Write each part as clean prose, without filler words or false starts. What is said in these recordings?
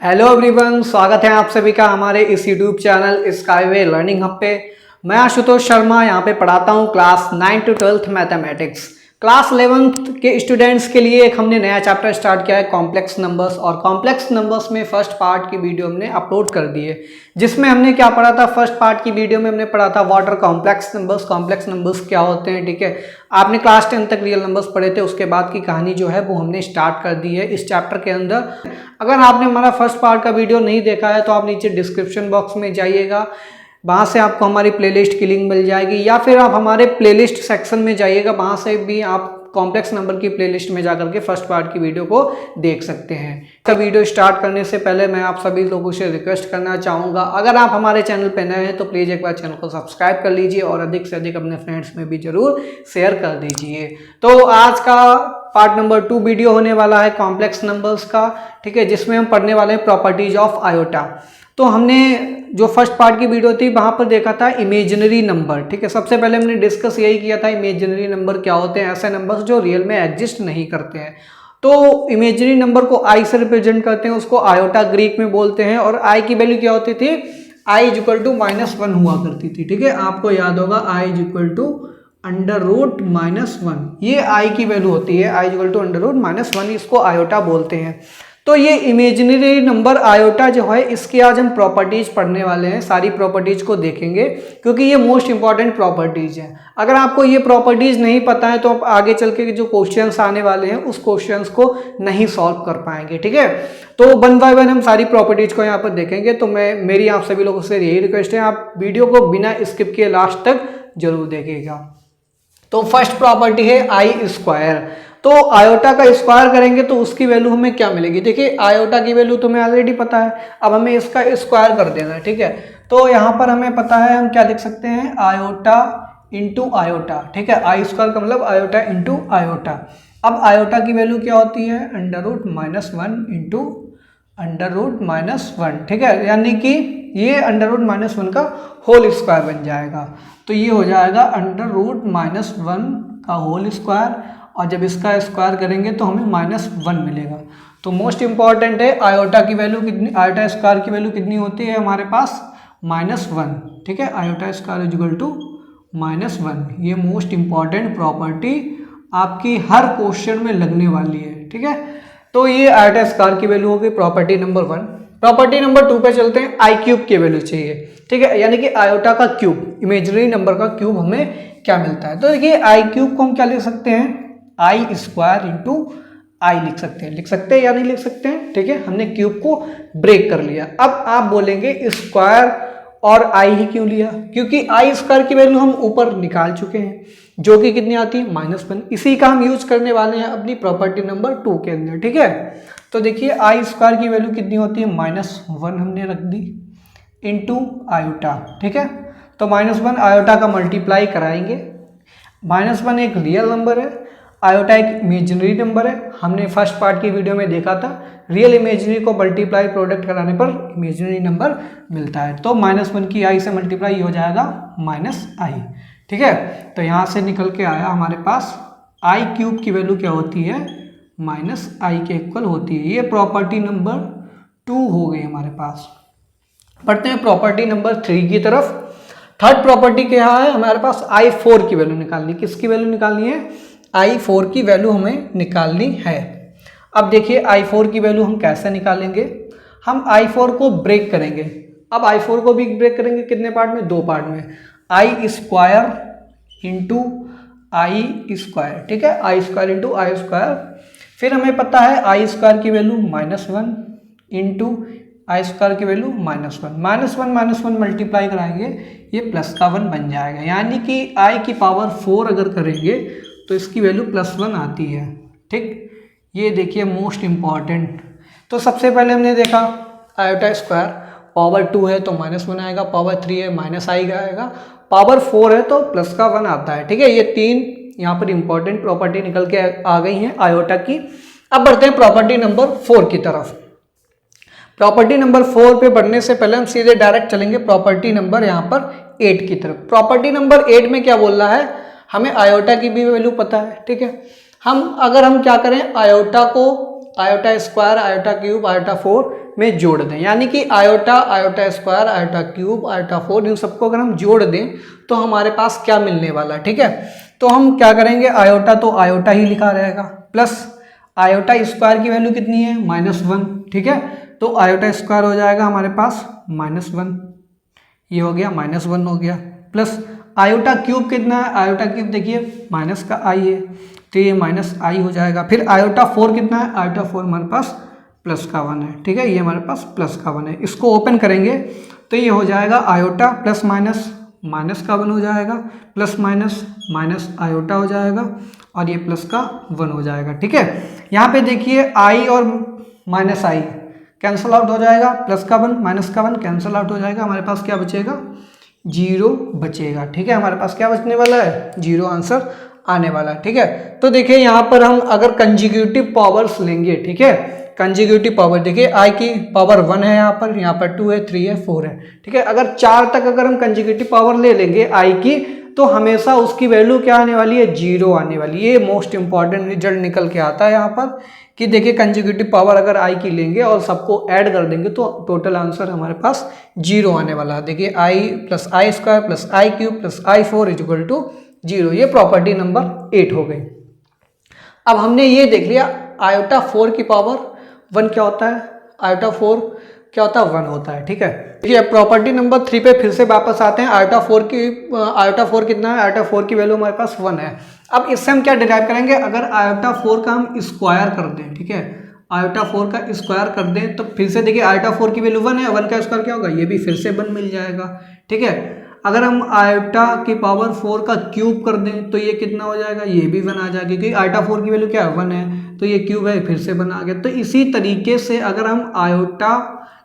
Hello everyone, स्वागत है आप सभी का हमारे इस YouTube channel skyway learning hub पे। मैं आशुतोष शर्मा यहाँ पे पढ़ाता हूँ class 9 to 12th mathematics. Class 11th के स्टूडेंट्स के लिए एक हमने नया चैप्टर स्टार्ट किया है कॉम्प्लेक्स नंबर्स, और कॉम्प्लेक्स नंबर्स में फर्स्ट पार्ट की वीडियो हमने अपलोड कर दी है, जिसमें हमने क्या पढ़ा था। फर्स्ट पार्ट की वीडियो में हमने पढ़ा था what are complex numbers, complex numbers क्या होते हैं। ठीक है, आपने क्लास 10 तक रियल नंबर्स पढ़े थे, उसके बाद की कहानी जो है वो हमने स्टार्ट कर दी है इस चैप्टर के अंदर। अगर आपने हमारा फर्स्ट पार्ट का वीडियो नहीं देखा है तो आप नीचे डिस्क्रिप्शन बॉक्स में जाइएगा, वहाँ से आपको हमारी प्लेलिस्ट की लिंक मिल जाएगी, या फिर आप हमारे प्लेलिस्ट सेक्शन में जाइएगा, वहाँ से भी आप कॉम्प्लेक्स नंबर की प्लेलिस्ट में जाकर के फर्स्ट पार्ट की वीडियो को देख सकते हैं। का वीडियो स्टार्ट करने से पहले मैं आप सभी लोगों से रिक्वेस्ट करना चाहूँगा, अगर आप हमारे चैनल पर नए हैं तो प्लीज़ एक बार चैनल को सब्सक्राइब कर लीजिए और अधिक से अधिक अपने फ्रेंड्स में भी ज़रूर शेयर कर दीजिए। तो आज का पार्ट नंबर 2 वीडियो होने वाला है कॉम्प्लेक्स नंबर्स का। ठीक है, जिसमें हम पढ़ने वाले हैं प्रॉपर्टीज ऑफ आयोटा। तो हमने जो फर्स्ट पार्ट की वीडियो थी वहाँ पर देखा था इमेजिनरी नंबर। ठीक है, सबसे पहले हमने डिस्कस यही किया था इमेजिनरी नंबर क्या होते हैं, ऐसे नंबर्स जो रियल में एग्जिस्ट नहीं करते हैं। तो इमेजिनरी नंबर को आई से रिप्रेजेंट करते हैं, उसको आयोटा ग्रीक में बोलते हैं, और आई की वैल्यू क्या होती थी, आई इज इक्वल टू -1 हुआ करती थी। ठीक है, आपको याद होगा आई इज इक्वल टू √-1, ये आई की वैल्यू होती है, आई इज इक्वल टू √-1, इसको आयोटा बोलते हैं। तो ये इमेजिनरी नंबर आयोटा जो है, इसकी आज हम प्रॉपर्टीज पढ़ने वाले हैं, सारी प्रॉपर्टीज को देखेंगे क्योंकि ये मोस्ट इंपॉर्टेंट प्रॉपर्टीज है। अगर आपको ये प्रॉपर्टीज नहीं पता है तो आप आगे चल के जो क्वेश्चंस आने वाले हैं उस क्वेश्चंस को नहीं सॉल्व कर पाएंगे। ठीक है, तो 1 बाय 1 हम सारी प्रॉपर्टीज को यहाँ पर देखेंगे। तो मेरी आप सभी लोगों से यही रिक्वेस्ट है, आप वीडियो को बिना स्किप किए लास्ट तक जरूर देखिएगा। तो फर्स्ट प्रॉपर्टी है आई स्क्वायर। तो आयोटा का स्क्वायर करेंगे तो उसकी वैल्यू हमें क्या मिलेगी। देखिए, आयोटा की वैल्यू तुम्हें ऑलरेडी पता है, अब हमें इसका स्क्वायर कर देना है। ठीक है, तो यहाँ पर हमें पता है, हम क्या लिख सकते हैं, आयोटा इंटू आयोटा। ठीक है, आई स्क्वायर का मतलब आयोटा इंटू आयोटा। अब आयोटा की वैल्यू क्या होती है, √-1 इंटू √-1। ठीक है, यानी कि ये √-1 का होल स्क्वायर बन जाएगा। तो ये हो जाएगा √-1 का होल स्क्वायर, और जब इसका स्क्वायर करेंगे तो हमें -1 मिलेगा। तो मोस्ट इंपॉर्टेंट है, आयोटा की वैल्यू कितनी, आयोटा स्क्वायर की वैल्यू कितनी होती है हमारे पास, -1। ठीक है, iota square is equal to -1। ये मोस्ट इंपॉर्टेंट प्रॉपर्टी आपकी हर क्वेश्चन में लगने वाली है। ठीक है, तो ये आयोटा स्क्वायर की वैल्यू होगी प्रॉपर्टी नंबर 1। प्रॉपर्टी नंबर 2 पे चलते हैं, आई क्यूब की वैल्यू चाहिए। ठीक है, यानी कि आयोटा का क्यूब, इमेजिनरी नंबर का क्यूब हमें क्या मिलता है। तो देखिए, आई क्यूब को हम क्या लिख सकते हैं, आई स्क्वायर इंटू आई लिख सकते हैं या नहीं लिख सकते हैं। ठीक है, हमने क्यूब को ब्रेक कर लिया। अब आप बोलेंगे स्क्वायर और आई ही क्यों लिया, क्योंकि आई स्क्वायर की वैल्यू हम ऊपर निकाल चुके हैं, जो कि कितनी आती है, -1। इसी का हम यूज करने वाले हैं अपनी प्रॉपर्टी नंबर 2 के अंदर। ठीक है, तो देखिए आई स्क्वायर की वैल्यू कितनी होती है, -1 हमने रख दी इंटू आयोटा। ठीक है, तो -1 आयोटा का मल्टीप्लाई कराएंगे। -1 एक रियल नंबर है, आयोटा एक इमेजिनरी नंबर है। हमने फर्स्ट पार्ट की वीडियो में देखा था, रियल इमेजिनरी को मल्टीप्लाई प्रोडक्ट कराने पर इमेजिनरी नंबर मिलता है। तो -1 की आई से मल्टीप्लाई हो जाएगा -i। ठीक है, तो यहाँ से निकल के आया हमारे पास आई क्यूब की वैल्यू क्या होती है, -i के इक्वल होती है। ये प्रॉपर्टी नंबर 2 हो गई हमारे पास। पढ़ते हैं प्रॉपर्टी नंबर 3 की तरफ। थर्ड प्रॉपर्टी क्या है हमारे पास, I4 की वैल्यू निकालनी। किसकी वैल्यू निकालनी है, I4 की वैल्यू हमें निकालनी है। अब देखिए I4 की वैल्यू हम कैसे निकालेंगे, हम I4 को ब्रेक करेंगे। अब I4 को भी ब्रेक करेंगे कितने पार्ट में, 2 पार्ट में, आई स्क्वायर इंटू आई स्क्वायर। ठीक है, आई स्क्वायर इंटू आई स्क्वायर। फिर हमें पता है आई स्क्वायर की वैल्यू -1 इंटू आई स्क्वायर की वैल्यू -1 -1 मल्टीप्लाई कराएंगे, ये प्लस का 1 बन जाएगा। यानी कि आई की पावर 4 अगर करेंगे तो इसकी वैल्यू +1 आती है। ठीक, ये देखिए मोस्ट इंपॉर्टेंट। तो सबसे पहले हमने देखा आयोटा स्क्वायर, पावर 2 है तो -1 आएगा, पावर 3 है -i आएगा, पावर 4 है तो प्लस का 1 आता है। ठीक है, ये 3 यहाँ पर इंपॉर्टेंट प्रॉपर्टी निकल के आ गई हैं आयोटा की। अब बढ़ते हैं प्रॉपर्टी नंबर 4 की तरफ। प्रॉपर्टी नंबर 4 पे बढ़ने से पहले हम सीधे डायरेक्ट चलेंगे प्रॉपर्टी नंबर यहाँ पर 8 की तरफ। प्रॉपर्टी नंबर 8 में क्या बोल रहा है, हमें आयोटा की भी वैल्यू पता है। ठीक है, अगर हम क्या करें, आयोटा को iota square, iota cube, iota 4 में जोड़ दें, यानी कि iota, iota square, iota cube, iota 4, इन सबको अगर हम जोड़ दें तो हमारे पास क्या मिलने वाला है, ठीक है। तो हम क्या करेंगे, आयोटा तो आयोटा ही लिखा रहेगा, प्लस आयोटा स्क्वायर की वैल्यू कितनी है, -1, ठीक है। तो आयोटा स्क्वायर हो जाएगा हमारे पास -1, ये हो गया -1 हो गया, प्लस आयोटा क्यूब कितना है, आयोटा क्यूब देखिए माइनस का आई है, तो ये -i हो जाएगा। फिर आयोटा 4 कितना है, आयोटा 4 हमारे पास प्लस का 1 है, ठीक है, ये हमारे पास प्लस का 1 है। इसको ओपन करेंगे तो ये हो जाएगा आयोटा प्लस माइनस, माइनस का 1 हो जाएगा, प्लस माइनस माइनस आयोटा हो जाएगा, और ये प्लस का 1 हो जाएगा, ठीक है। यहाँ पे देखिए i और -i कैंसल आउट हो जाएगा, प्लस का 1 माइनस का 1 कैंसल आउट हो जाएगा, हमारे पास क्या बचेगा, 0 बचेगा, ठीक है। हमारे पास क्या बचने वाला है, 0 आंसर आने वाला है, ठीक है। तो देखिए यहाँ पर हम अगर कंजिक्यूटिव पावर्स लेंगे, ठीक है, कंजिक्यूटिव पावर देखिए i की पावर 1 है, यहाँ पर 2 है, 3 है, 4 है, ठीक है। अगर 4 तक अगर हम कंजिक्यूटिव पावर ले लेंगे i की, तो हमेशा उसकी वैल्यू क्या आने वाली है, 0 आने वाली है। ये मोस्ट इंपॉर्टेंट रिजल्ट निकल के आता है यहाँ पर कि देखिए कंजिक्यूटिव पावर अगर i की लेंगे और सबको ऐड कर देंगे तो टोटल आंसर हमारे पास 0 आने वाला है। देखिए i plus i square plus i cube plus i4 equal to 0, ये प्रॉपर्टी नंबर 8 हो गई। अब हमने ये देख लिया आयोटा 4 की पावर 1 क्या होता है, आयोटा 4 क्या होता है, 1 होता है, ठीक है। देखिए अब प्रॉपर्टी नंबर 3 पे फिर से वापस आते हैं। आयोटा 4 कितना है, आयोटा 4 की वैल्यू हमारे पास 1 है। अब इससे हम क्या डिराइव करेंगे, अगर आयोटा 4 का हम स्क्वायर कर दें, ठीक है, आयोटा 4 का स्क्वायर कर दें तो फिर से देखिए आयोटा 4 की वैल्यू 1 है, 1 का स्क्वायर क्या होगा, ये भी फिर से 1 मिल जाएगा, ठीक है। अगर हम आयोटा की पावर 4 का क्यूब कर दें तो ये कितना हो जाएगा, ये भी 1 आ जाएगा, क्योंकि आयोटा 4 की वैल्यू क्या है, 1 है, तो ये क्यूब है, फिर से 1 आ गया। तो इसी तरीके से अगर हम आयोटा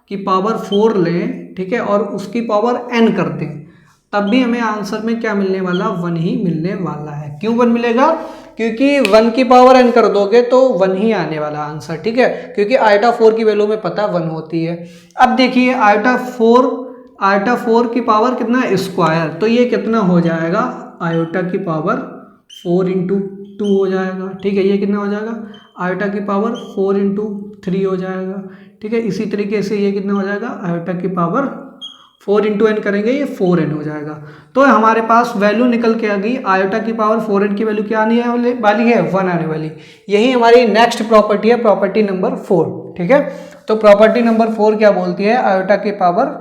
की पावर 4 लें, ठीक है, और उसकी पावर n कर दें, तब भी हमें आंसर में क्या मिलने वाला, 1 ही मिलने वाला है। क्यों 1 मिलेगा, क्योंकि 1 की पावर n कर दोगे तो 1 ही आने वाला आंसर, ठीक है, क्योंकि आयोटा 4 की वैल्यू में पता 1 होती है। अब देखिए आयोटा 4 की पावर कितना है, स्क्वायर, तो ये कितना हो जाएगा, आयोटा की पावर 4 × 2 हो जाएगा, ठीक है, ये कितना हो जाएगा, आयोटा की पावर 4 × 3 हो जाएगा, ठीक है। इसी तरीके से ये कितना हो जाएगा, आयोटा की पावर 4 × n करेंगे, ये 4n हो जाएगा। तो हमारे पास वैल्यू निकल के आ गई, आयोटा की पावर 4n की वैल्यू क्या आने वाली है, 1 आने वाली। यही हमारी नेक्स्ट प्रॉपर्टी है, प्रॉपर्टी नंबर 4, ठीक है। तो प्रॉपर्टी नंबर 4 क्या बोलती है, आयोटा की पावर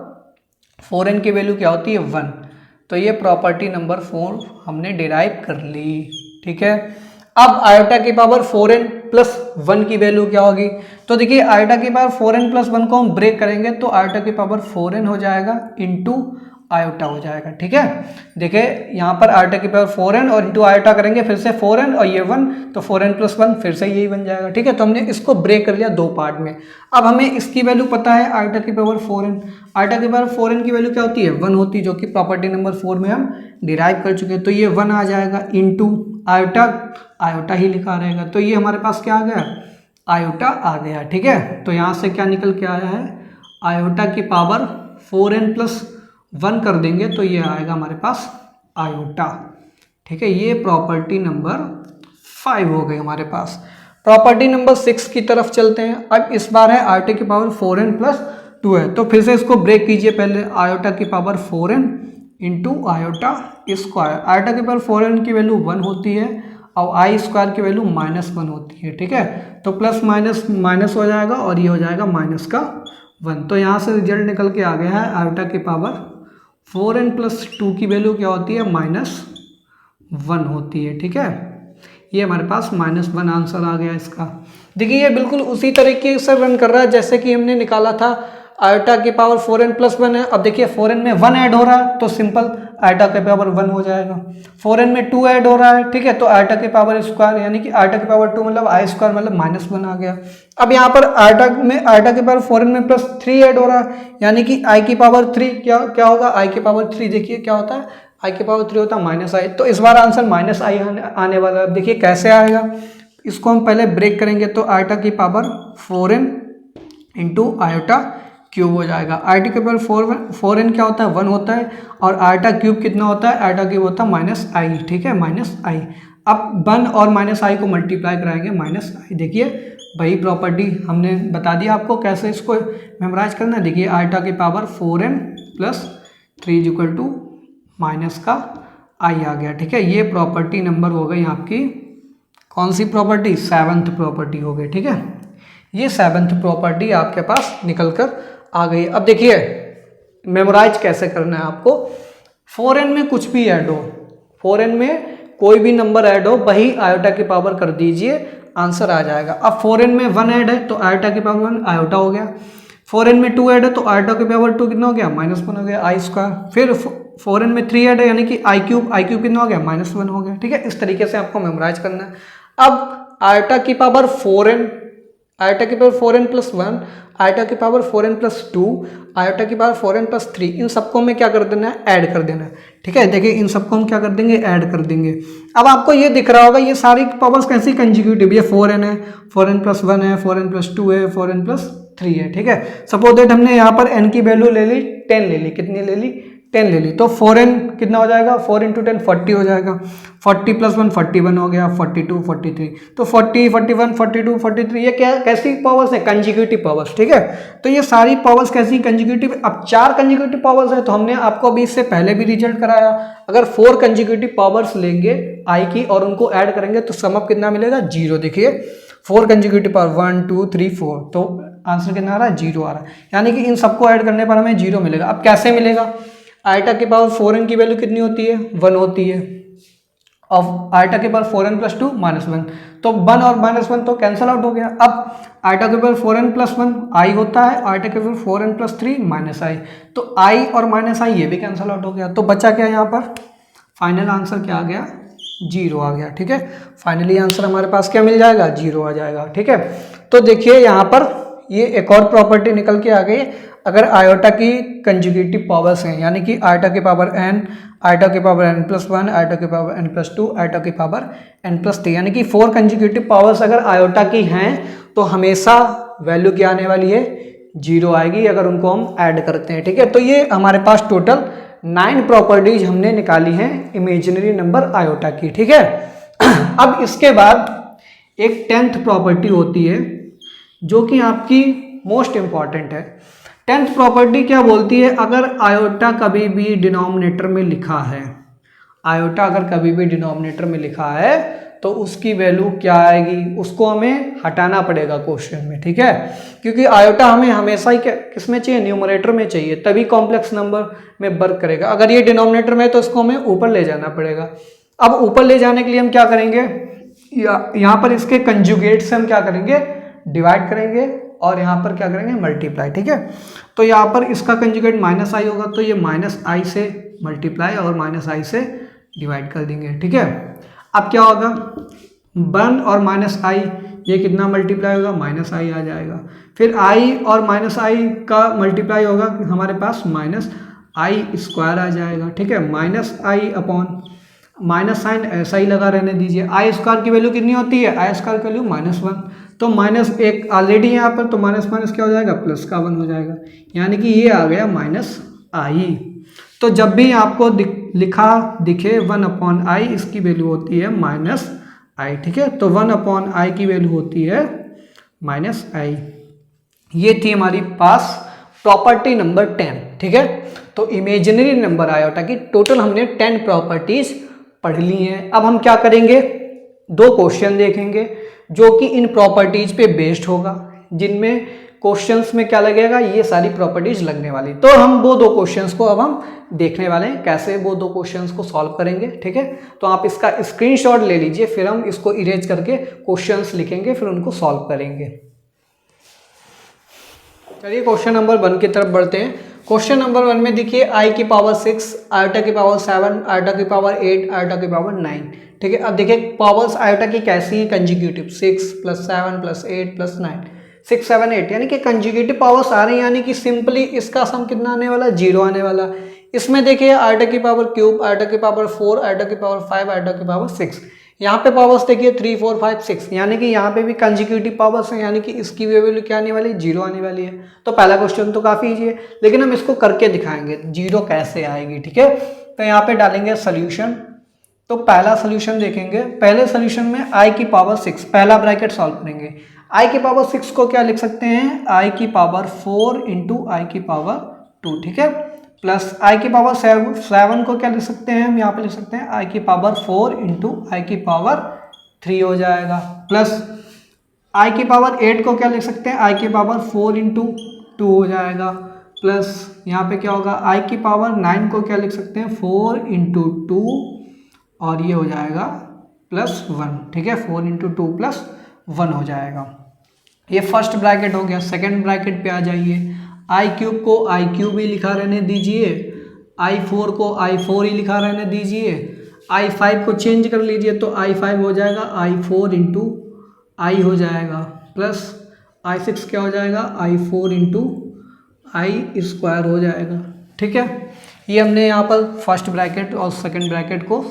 4n की वैल्यू क्या होती है, 1। तो ये प्रॉपर्टी नंबर 4 हमने डिराइव कर ली, ठीक है। अब आयोटा की पावर 4n प्लस 1 की वैल्यू क्या होगी, तो देखिए आयोटा की पावर 4n प्लस 1 को हम ब्रेक करेंगे तो आयोटा की पावर 4n हो जाएगा इंटू आयोटा हो जाएगा, ठीक है। देखिए यहाँ पर आयोटा की पावर 4n और इंटू आयोटा करेंगे, फिर से 4n और ये 1, तो 4n प्लस 1 फिर से यही बन जाएगा, ठीक है। तो हमने इसको ब्रेक कर लिया 2 पार्ट में। अब हमें इसकी वैल्यू पता है, आयोटा की पावर 4n, आयोटा की पावर 4n की वैल्यू क्या होती है, 1 होती है, जो कि प्रॉपर्टी नंबर 4 में हम डिराइव कर चुके हैं। तो ये 1 आ जाएगा इंटू आयोटा, आयोटा ही लिखा रहेगा, तो ये हमारे पास क्या आ गया, आयोटा आ गया, ठीक है। तो यहाँ से क्या निकल के आया है, आयोटा की पावर 4n प्लस 1 कर देंगे तो ये आएगा हमारे पास आयोटा, ठीक है। ये प्रॉपर्टी नंबर 5 हो गई हमारे पास। प्रॉपर्टी नंबर 6 की तरफ चलते हैं। अब इस बार है आयोटा की पावर 4n प्लस 2 है, तो फिर से इसको ब्रेक कीजिए। पहले आयोटा की power 4n into iota square, iota की पावर 4n की वैल्यू 1 होती है और आई स्क्वायर की वैल्यू -1 होती है, ठीक है। तो प्लस माइनस माइनस हो जाएगा और ये हो जाएगा माइनस का 1। तो यहाँ से रिजल्ट निकल के आ गया है, आयोटा की पावर 4n प्लस 2 की वैल्यू क्या होती है, -1 होती है, ठीक है। ये हमारे पास -1 आंसर आ गया इसका। देखिए ये बिल्कुल उसी तरीके से रन कर रहा है जैसे कि हमने निकाला था, आयोटा की पावर 4n प्लस 1 है। अब देखिए 4n में 1 ऐड हो रहा है तो सिंपल आयोटा की पावर 1 हो जाएगा। 4n में 2 ऐड हो रहा है, ठीक है, तो आयोटा की पावर स्क्वायर, यानी कि आयोटा की पावर 2 मतलब आई स्क्वायर मतलब -1 आ गया। अब यहाँ पर आयोटा की पावर 4n में प्लस 3 ऐड हो रहा है, यानी कि आई की पावर 3 क्या होगा, आई की पावर 3 देखिए क्या होता है, आई की पावर 3 होता है -i। तो इस बार आंसर -i आने वाला है। देखिए कैसे आएगा, इसको हम पहले ब्रेक करेंगे तो आयोटा की power 4n into iota cube हो जाएगा। आयोटा के पावर 4n क्या होता है, 1 होता है, और आयोटा क्यूब कितना होता है, आयोटा क्यूब होता है -i, ठीक है, -i। अब 1 और माइनस आई को मल्टीप्लाई कराएंगे माइनस आई। देखिए वही प्रॉपर्टी हमने बता दिया आपको कैसे इसको मेमोराइज करना है। देखिए आइटा की power 4n plus 3 is equal to minus का आई आ गया। ठीक है, ये प्रॉपर्टी नंबर हो गई आपकी कौन सी प्रॉपर्टी, 7th प्रॉपर्टी हो गई। ठीक है, ये 7th प्रॉपर्टी आपके पास निकल कर आ गई। अब देखिए मेमोराइज कैसे करना है आपको। 4n में कुछ भी ऐड हो, 4n में कोई भी नंबर ऐड हो वही आयोटा की पावर कर दीजिए, आंसर आ जाएगा। अब 4n में 1 ऐड है तो आयोटा की पावर 1 आयोटा हो गया। 4n में 2 ऐड है तो आयोटा की पावर 2 कितना हो गया, -1 हो गया, आई स्क्वायर। फिर 4n में 3 ऐड है यानी कि आई क्यूब कितना हो गया, -1 हो गया। ठीक है, इस तरीके से आपको मेमोराइज करना है। अब आयोटा की पावर 4n, आयोटा की पावर 4n प्लस 1, आयोटा की पावर 4n प्लस 2, आयोटा की पावर 4n प्लस 3, इन सबको में क्या कर देना है, ऐड कर देना है। ठीक है, देखिए इन सबको हम क्या कर देंगे, ऐड कर देंगे। अब आपको ये दिख रहा होगा ये सारी पावर्स कैसी कंजिक्यूटिव, ये 4n है, 4n प्लस 1 है, 4n प्लस 2 है, 4n प्लस 3 है। ठीक है, सपोज दैट हमने यहाँ पर n की वैल्यू ले ली 10 ले ली, कितनी ले ली, 10 ले ली, तो 4n कितना हो जाएगा, 4 × 10 40 हो जाएगा। 40 प्लस 1 41 हो गया, 42 43, तो 40 41 42 43 ये क्या कैसी पावर्स है, कंजिक्यूटिव पावर्स। ठीक है, तो ये सारी पावर्स कैसी कंजिक्यूटिव। अब 4 कंजिक्यूटिव पावर्स है तो हमने आपको अभी इससे पहले भी रिजल्ट कराया, अगर 4 कंजिक्यूटिव पावर्स लेंगे आई की और उनको ऐड करेंगे तो सम अप कितना मिलेगा, 0। देखिए 4 कंजिक्यूटिव पावर 1 2 3 4, तो आंसर कितना आ रहा है, 0 आ रहा है, यानी कि इन सबको ऐड करने पर हमें 0 मिलेगा। अब कैसे मिलेगा, आइटा की पावर 4n की वैल्यू कितनी होती है, 1 होती है, और आइटा की पावर 4n प्लस 2 -1, तो 1 और -1 तो कैंसल आउट हो गया। अब आइटा की पावर 4n प्लस 1 आई होता है, आइटा की पावर 4n प्लस 3 -i, तो i और -i ये भी कैंसल आउट हो गया। तो बचा क्या यहाँ पर, फाइनल आंसर क्या आ गया, 0 आ गया। ठीक है, फाइनली आंसर हमारे पास क्या मिल जाएगा, 0 आ जाएगा। ठीक है, तो देखिए यहाँ पर ये एक और प्रॉपर्टी निकल के आ गई, अगर आयोटा की कंजुगेटिव पावर्स हैं यानी कि आयोटा की पावर n, आयोटा की पावर n प्लस 1, आयोटा की पावर n प्लस 2, आयोटा की पावर n प्लस 3, यानी कि 4 कंजुगेटिव पावर्स अगर आयोटा की हैं तो हमेशा वैल्यू क्या आने वाली है, 0 आएगी अगर उनको हम ऐड करते हैं। ठीक है, तो ये हमारे पास टोटल 9 प्रॉपर्टीज हमने निकाली हैं इमेजिनरी नंबर आयोटा की। ठीक है, अब इसके बाद एक 10th प्रॉपर्टी होती है जो कि आपकी मोस्ट इंपॉर्टेंट है। 10th प्रॉपर्टी क्या बोलती है, अगर आयोटा कभी भी डिनोमिनेटर में लिखा है, आयोटा अगर कभी भी डिनोमिनेटर में लिखा है तो उसकी वैल्यू क्या आएगी, उसको हमें हटाना पड़ेगा क्वेश्चन में। ठीक है, क्योंकि आयोटा हमें हमेशा ही किस में चाहिए, न्यूमरेटर में चाहिए, तभी कॉम्प्लेक्स नंबर में वर्क करेगा। अगर ये डिनोमिनेटर में है तो इसको हमें ऊपर ले जाना पड़ेगा। अब ऊपर ले जाने के लिए हम क्या करेंगे, यहाँ पर इसके कंजुगेट से हम क्या करेंगे, डिवाइड करेंगे और यहाँ पर क्या करेंगे, मल्टीप्लाई। ठीक है, तो यहाँ पर इसका कंजुगेट -i होगा तो ये -i से मल्टीप्लाई और -i से डिवाइड कर देंगे। ठीक है, अब क्या होगा, 1 और -i ये कितना मल्टीप्लाई होगा, -i आ जाएगा। फिर i और -i का मल्टीप्लाई होगा हमारे पास -i² आ जाएगा। ठीक है, -i अपॉन माइनस साइन ऐसा ही लगा रहने दीजिए। i² की वैल्यू कितनी होती है, i² की वैल्यू -1, तो -1 ऑलरेडी यहाँ पर, तो माइनस क्या हो जाएगा, +1 हो जाएगा, यानी कि ये आ गया -i। तो जब भी आपको लिखा दिखे 1/i, इसकी वैल्यू होती है -i। ठीक है, तो 1/i की वैल्यू होती है -i। ये थी हमारी पास प्रॉपर्टी नंबर 10। ठीक है, तो इमेजिनरी नंबर आयोटा की टोटल हमने 10 प्रॉपर्टीज पढ़ ली हैं। अब हम क्या करेंगे, 2 क्वेश्चन देखेंगे जो कि इन प्रॉपर्टीज पे बेस्ड होगा, जिनमें क्वेश्चंस में क्या लगेगा, ये सारी प्रॉपर्टीज लगने वाली। तो हम वो 2 क्वेश्चंस को अब हम देखने वाले हैं, कैसे वो 2 क्वेश्चंस को सॉल्व करेंगे। ठीक है, तो आप इसका स्क्रीनशॉट ले लीजिए, फिर हम इसको इरेज करके क्वेश्चंस लिखेंगे, फिर उनको सॉल्व करेंगे। चलिए क्वेश्चन नंबर 1 की तरफ बढ़ते हैं। क्वेश्चन नंबर 1 में देखिए i की पावर 6, आयोटा की पावर 7, आयोटा की पावर 8, आयोटा की पावर 9। ठीक है, अब देखिए पावर्स आयोटा की कैसी है, कंजुगेटिव, 6 + 7 + 8 + 9, 6 7 8, यानी कि कंजुगेटिव पावर्स आ रही हैं, यानी कि सिंपली इसका सम कितना आने वाला, 0 आने वाला। इसमें देखिए आयोटा की पावर क्यूब, आयोटा की पावर 4, आयोटा की पावर 5, आयोटा की पावर 6, यहाँ पे पावर्स देखिए 3 4 5 6, यानी कि यहाँ पे भी कंजिक्यूटिव पावर्स हैं, यानी कि इसकी वैल्यू क्या आने वाली, 0 आने वाली है। तो पहला क्वेश्चन तो काफ़ी इजी है, लेकिन हम इसको करके दिखाएंगे 0 कैसे आएगी। ठीक है, तो यहाँ पे डालेंगे सोल्यूशन, तो पहला सोल्यूशन देखेंगे। पहले सोल्यूशन में i की पावर 6 पहला ब्रैकेट सॉल्व करेंगे। i की पावर 6 को क्या लिख सकते हैं, i की पावर 4 इंटू आई की पावर 2, ठीक है, प्लस i की पावर 7 को क्या लिख सकते हैं, हम यहाँ पे लिख सकते हैं i की पावर 4 इंटू आई की पावर 3 हो जाएगा, प्लस i की पावर 8 को क्या लिख सकते हैं, i की पावर 4 इंटू 2 हो जाएगा, प्लस यहाँ पे क्या होगा, i की पावर 9 को क्या लिख सकते हैं, 4 इंटू 2 और ये हो जाएगा +1, ठीक है, 4 इंटू 2 प्लस 1 हो जाएगा। ये फर्स्ट ब्रैकेट हो गया। सेकंड ब्रैकेट पे आ जाइए। आई क्यूब को आई क्यूब ही लिखा रहने दीजिए, i4 को i4 ही लिखा रहने दीजिए, i5 को चेंज कर लीजिए तो i5 हो जाएगा i4 इंटू आई हो जाएगा, प्लस i6 क्या हो जाएगा, i4 इंटू आई स्क्वायर हो जाएगा, ठीक है। ये हमने यहाँ पर फर्स्ट ब्रैकेट और सेकंड ब्रैकेट को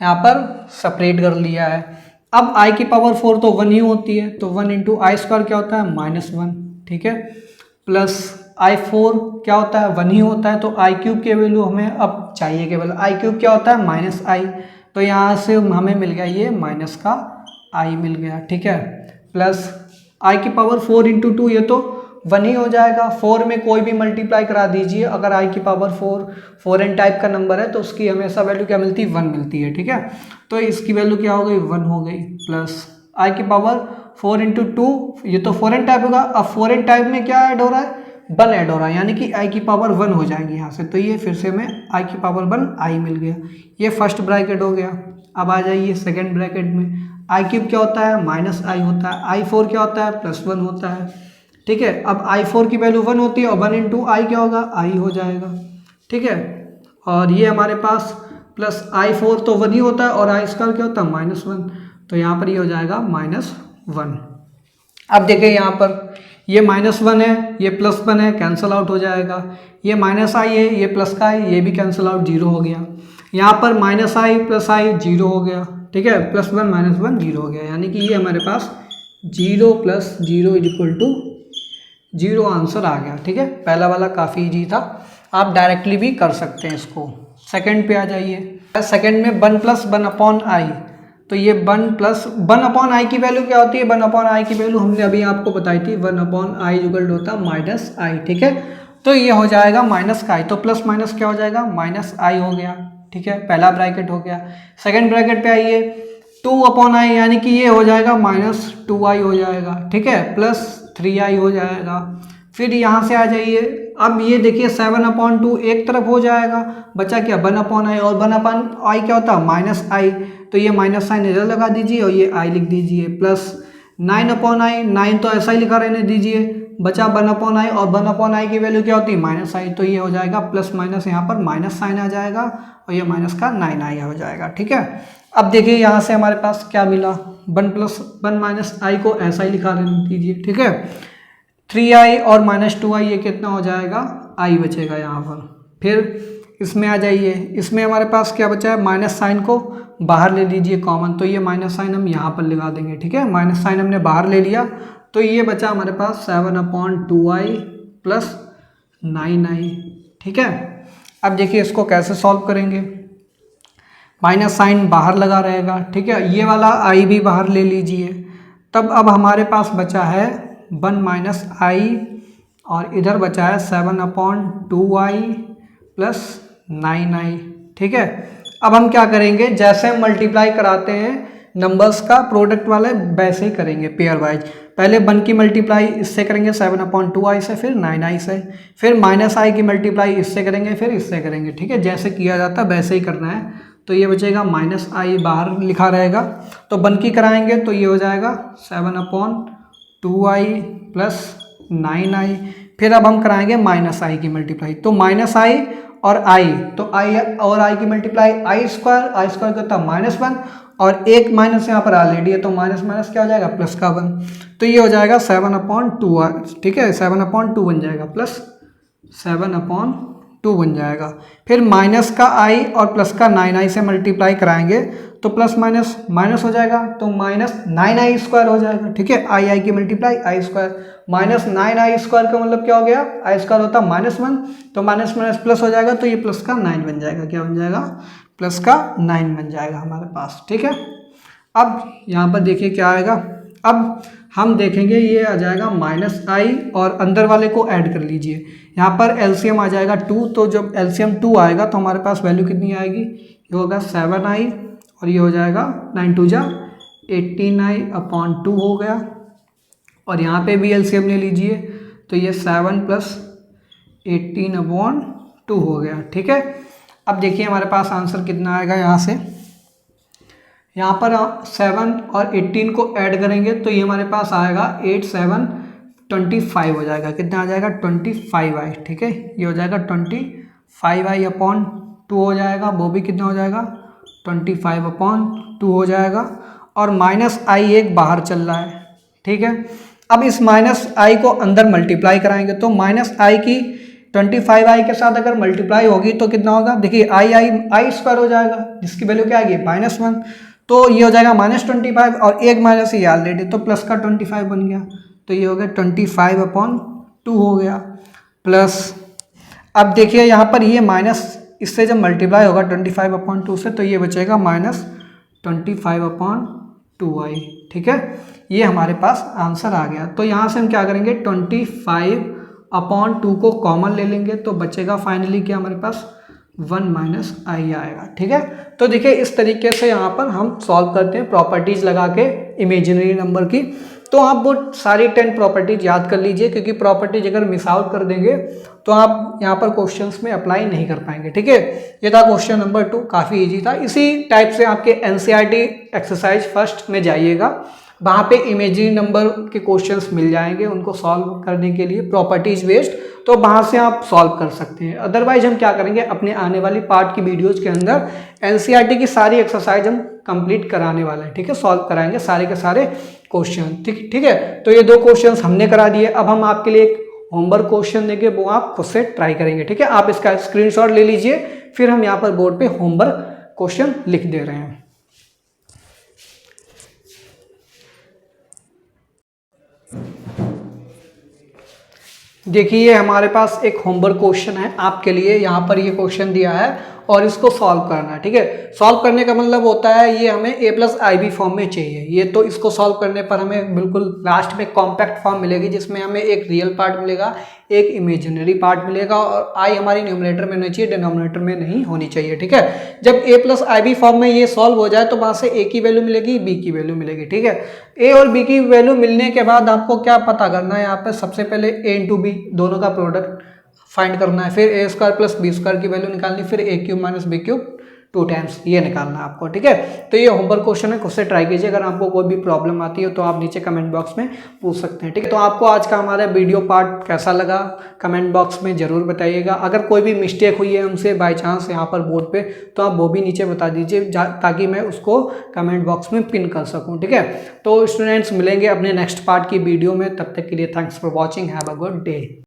यहाँ पर सेपरेट कर लिया है। अब i की पावर 4 तो 1 ही होती है, तो 1 इंटू आई स्क्वायर क्या होता है, -1, ठीक है, प्लस i4 क्या होता है, 1 ही होता है, तो आई क्यूब की वैल्यू हमें अब चाहिए केवल, आई क्यूब क्या होता है, -i, तो यहाँ से हमें मिल गया ये माइनस का i मिल गया, ठीक है, प्लस i की पावर 4 इंटू 2 ये तो 1 ही हो जाएगा। 4 में कोई भी मल्टीप्लाई करा दीजिए, अगर i की पावर 4 n टाइप का नंबर है तो उसकी हमेशा वैल्यू क्या मिलती है, 1 मिलती है, ठीक है, तो इसकी वैल्यू क्या हो गई, 1 हो गई, प्लस i की पावर 4 इंटू 2 ये तो 4n टाइप होगा। अब 4n टाइप में क्या ऐड हो रहा है, 1 ऐड हो रहा है, यानी कि i की पावर 1 हो जाएगी यहाँ से, तो ये फिर से हमें i की पावर 1 i मिल गया। ये फर्स्ट ब्रैकेट हो गया। अब आ जाइए सेकेंड ब्रैकेट में। आई क्यूब क्या होता है, -i होता है, i4 क्या होता है, +1 होता है, ठीक है। अब i4 की वैल्यू 1 होती है और 1 इंटू आई क्या होगा, i हो जाएगा, ठीक है, और ये हमारे पास प्लस i4 तो 1 ही होता है और आई स्क्वायर क्या होता है, -1, तो यहाँ पर ये हो जाएगा -1। अब देखिए यहाँ पर ये -1 है, ये +1 है, कैंसिल आउट हो जाएगा, ये -i है, ये प्लस का है, ये भी कैंसिल आउट, 0 हो गया। यहाँ पर -i + i 0 हो गया, ठीक है, +1 -1 0 हो गया, यानी कि ये हमारे पास 0 + 0 = 0 आंसर आ गया, ठीक है। पहला वाला काफ़ी इजी था, आप डायरेक्टली भी कर सकते हैं इसको। सेकंड पे आ जाइए। सेकंड में 1 + 1/i, तो ये 1 + 1/i की वैल्यू क्या होती है, 1/i की वैल्यू हमने अभी आपको बताई थी, 1/i = होता है -i, ठीक है, तो ये हो जाएगा -i, तो प्लस माइनस क्या हो जाएगा, -i हो गया, ठीक है, पहला ब्रैकेट हो गया। सेकंड ब्रैकेट पे आइए, 2/i यानी कि ये हो जाएगा -2i हो जाएगा, ठीक है, प्लस 3i हो जाएगा। फिर यहाँ से आ जाइए, अब ये देखिए 7/2 एक तरफ हो जाएगा, बचा क्या, 1/i, और 1/i क्या होता है, -i, तो ये माइनस साइन इधर लगा दीजिए और ये i लिख दीजिए, प्लस 9/i, 9 तो ऐसा ही लिखा रहने दीजिए, बचा 1/i, और 1/i की वैल्यू क्या होती है, -i, तो ये हो जाएगा प्लस माइनस, यहाँ पर माइनस साइन आ जाएगा और ये माइनस का 9i हो जाएगा, ठीक है। अब देखिए यहाँ से हमारे पास क्या मिला, 1 + 1 - i को ऐसा ही लिखा रहने दीजिए, ठीक है, 3i और -2i ये कितना हो जाएगा, i बचेगा यहाँ पर। फिर इसमें आ जाइए, इसमें हमारे पास क्या बचा है, माइनस साइन को बाहर ले लीजिए कॉमन, तो ये माइनस साइन हम यहाँ पर लगा देंगे, ठीक है, माइनस साइन हमने बाहर ले लिया, तो ये बचा हमारे पास 7/2i + 9i, ठीक है। अब देखिए इसको कैसे सॉल्व करेंगे, माइनस साइन बाहर लगा रहेगा, ठीक है, ये वाला i भी बाहर ले लीजिए, तब अब हमारे पास बचा है 1 - i और इधर बचा है 7/2i + 9i, ठीक है। अब हम क्या करेंगे, जैसे हम मल्टीप्लाई कराते हैं नंबर्स का प्रोडक्ट वाले, वैसे ही करेंगे पेयर वाइज। पहले 1 की मल्टीप्लाई इससे करेंगे 7/2i से, फिर 9i से, फिर -i की मल्टीप्लाई इससे करेंगे, फिर इससे करेंगे, ठीक है, जैसे किया जाता है वैसे ही करना है। तो ये बचेगा -i बाहर लिखा रहेगा, तो 1 की कराएंगे तो ये हो जाएगा 7/2i + 9i, फिर अब हम कराएंगे -i की मल्टीप्लाई, तो -i और i, तो i और i की मल्टीप्लाई i स्क्वायर का होता है -1 और एक माइनस यहाँ पर ऑलरेडी है, तो माइनस माइनस क्या हो जाएगा, प्लस का 1, तो ये हो जाएगा 7/2, ठीक है, 7/2 बन जाएगा, प्लस 7/2 बन जाएगा। फिर माइनस का i और प्लस का 9i से मल्टीप्लाई कराएंगे तो प्लस माइनस माइनस हो जाएगा, तो -9i² हो जाएगा, ठीक है, i की मल्टीप्लाई i², -9i² का मतलब क्या हो गया, i² होता है -1, तो माइनस माइनस प्लस हो जाएगा, तो ये प्लस का 9 बन जाएगा, क्या बन जाएगा, प्लस का 9 बन जाएगा हमारे पास, ठीक है। अब यहाँ पर देखिए क्या आएगा, अब हम देखेंगे ये आ जाएगा -i और अंदर वाले को ऐड कर लीजिए। यहाँ पर एलसीएम आ जाएगा 2, तो जब एलसीएम 2 आएगा तो हमारे पास वैल्यू कितनी आएगी, ये होगा 7i और ये हो जाएगा 9 2 जा 18i/2 हो गया। और यहाँ पे भी एलसीएम ले लीजिए तो ये 7 + 18/2 हो गया, ठीक है। अब देखिए हमारे पास आंसर कितना आएगा, यहाँ पर 7 और 18 को ऐड करेंगे तो ये हमारे पास आएगा 8 7 25 हो जाएगा। कितना आ जाएगा 25i, ठीक है। ये हो जाएगा 25i/2 हो जाएगा, वो भी कितना हो जाएगा 25/2 हो जाएगा। और -i एक बाहर चल रहा है, ठीक है। अब इस -i को अंदर मल्टीप्लाई कराएंगे तो -i की 25i के साथ अगर मल्टीप्लाई होगी तो कितना होगा, देखिए i स्क्वायर हो जाएगा जिसकी वैल्यू क्या आएगी -1, तो ये हो जाएगा -25 और एक माइनस ये ऑलरेडी तो प्लस का 25 बन गया, तो ये हो गया 25/2 हो गया। प्लस अब देखिए यहाँ पर ये माइनस इससे जब मल्टीप्लाई होगा 25/2 से तो ये बचेगा -25/2i, ठीक है। ये हमारे पास आंसर आ गया। तो यहाँ से हम क्या करेंगे 25/2 को कॉमन ले लेंगे तो बचेगा फाइनली क्या हमारे पास 1 - i आएगा, ठीक है। तो देखिए इस तरीके से यहाँ पर हम सॉल्व करते हैं प्रॉपर्टीज लगा के इमेजिनरी नंबर की। तो आप वो सारी 10 प्रॉपर्टीज याद कर लीजिए, क्योंकि प्रॉपर्टीज अगर मिस आउट कर देंगे तो आप यहाँ पर क्वेश्चंस में अप्लाई नहीं कर पाएंगे, ठीक है। ये था क्वेश्चन नंबर 2, काफ़ी इजी था। इसी टाइप से आपके एनसीईआरटी एक्सरसाइज फर्स्ट में जाइएगा, वहाँ पे इमेजिनरी नंबर के क्वेश्चंस मिल जाएंगे, उनको सॉल्व करने के लिए प्रॉपर्टीज बेस्ड, तो वहाँ से आप सॉल्व कर सकते हैं। अदरवाइज हम क्या करेंगे अपने आने वाली पार्ट की वीडियोज के अंदर एनसीईआरटी की सारी एक्सरसाइज हम कंप्लीट कराने वाले हैं, ठीक है। सॉल्व कराएंगे सारे के सारे क्वेश्चन, ठीक है। तो ये 2 क्वेश्चंस हमने करा दिए। अब हम आपके लिए एक होमवर्क क्वेश्चन देंगे, वो आप खुद से ट्राई करेंगे, ठीक है। आप इसका स्क्रीनशॉट ले लीजिए, फिर हम यहाँ पर बोर्ड पे होमवर्क क्वेश्चन लिख दे रहे हैं। देखिए हमारे पास एक होमवर्क क्वेश्चन है आपके लिए, यहाँ पर ये क्वेश्चन दिया है और इसको सॉल्व करना है, ठीक है। सॉल्व करने का मतलब होता है ये हमें a+ib फॉर्म में चाहिए ये, तो इसको सॉल्व करने पर हमें बिल्कुल लास्ट में कॉम्पैक्ट फॉर्म मिलेगी जिसमें हमें एक रियल पार्ट मिलेगा, एक इमेजिनरी पार्ट मिलेगा और i हमारी न्यूमरेटर में होनी चाहिए, डिनोमिनेटर में नहीं होनी चाहिए, ठीक है। जब a+ib फॉर्म में ये सॉल्व हो जाए तो वहाँ से a की वैल्यू मिलेगी, b की वैल्यू मिलेगी, ठीक है। a और b की वैल्यू मिलने के बाद आपको क्या पता करना है, यहाँ पर सबसे पहले a × b दोनों का प्रोडक्ट फाइंड करना है, फिर a² + b² की वैल्यू निकालनी, फिर a³ - b³ 2 टाइम्स ये निकालना है आपको, ठीक है। तो ये होमवर्क क्वेश्चन है, खुद से ट्राई कीजिए। अगर आपको कोई भी प्रॉब्लम आती है तो आप नीचे कमेंट बॉक्स में पूछ सकते हैं, ठीक है। तो आपको आज का हमारा वीडियो पार्ट कैसा लगा कमेंट बॉक्स में ज़रूर बताइएगा। अगर कोई भी मिस्टेक हुई है हमसे बाई चांस यहाँ पर बोर्ड पे तो आप वो भी नीचे बता दीजिए ताकि मैं उसको कमेंट बॉक्स में पिन कर सकूँ, ठीक है। तो स्टूडेंट्स मिलेंगे अपने नेक्स्ट पार्ट की वीडियो में, तब तक के लिए thanks for watching, have a good day.